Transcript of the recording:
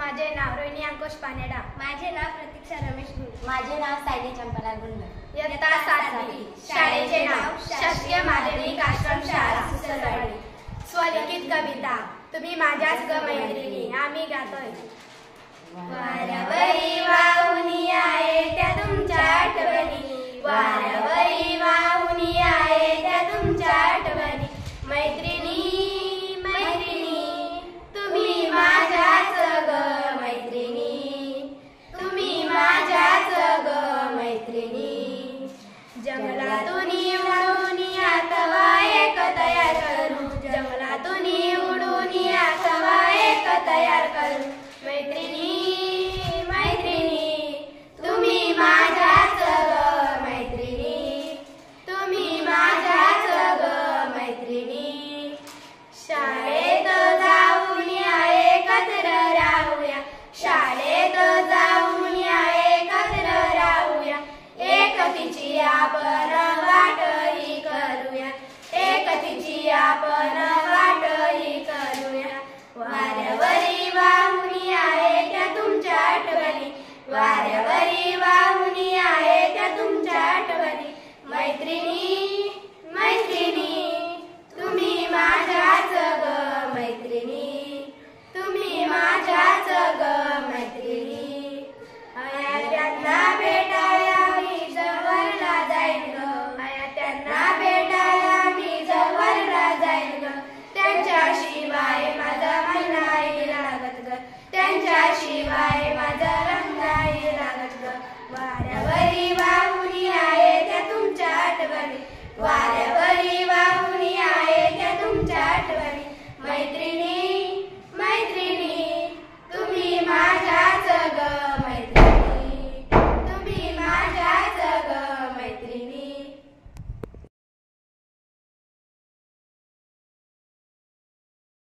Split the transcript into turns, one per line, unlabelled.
माझे नाव रोहिणी अंकुश पानेडा.
माझे नाव प्रतीक्षा रमेश गुंड.
माझे नाव सायली चंपला गुंड.
इयत्ता 7वी. शाळेचे नाव शासकीय माध्यमिक आश्रम शाळा सुसरवाडी. स्वलिखित कविता. तुम्ही माझ्याच ग मैत्रिणी. आम्ही गातोय. वाऱ्यावरी वाहुनी आहे त्या तुमच्या आठवणी. वाऱ्यावरी वाहुनी आहे त्या तुमच्या आठवणी. मैत्रिणी मैत्रिणी तुम्ही माझ्याच ग मैत्रिणी. तुम्ही माझ्याच ग मैत्रिणी. जंगलातून उडून यातवा एक तयार करू. जंगलातून उडून यातवा एक तयार करू. मैत्रिणी मैत्रिणी तुम्ही माझ्याच ग मैत्रिणी. तुम्ही माझ्याच ग मैत्रिणी. शाळेत जाऊन एकत्र राहूया. शाळेत जाऊन एकत्र राहूया. एकटीची आपण वाटही करूया. एकटीची आपण वाटही करूया. वाऱ्यावरी वाहुनी आहे त्या तुमच्या आठवणी. वाऱ्यावरी वाहुनी आहे त्या तुमच्या आठवणी. मैत्रिणी मैत्रिणी तुम्ही माझ्याच ग मैत्रिणी. तुम्ही माझ्याच ग मैत्रिणी. आया त्यांना भेटाया मी जवळला जाईन ग. आया त्यांना भेटाया मी जवळला जाईन ग. त्यांच्याशिवाय माझं मन नाही लागत ग. त्यांच्याशिवाय माझं रंग नाही लागत.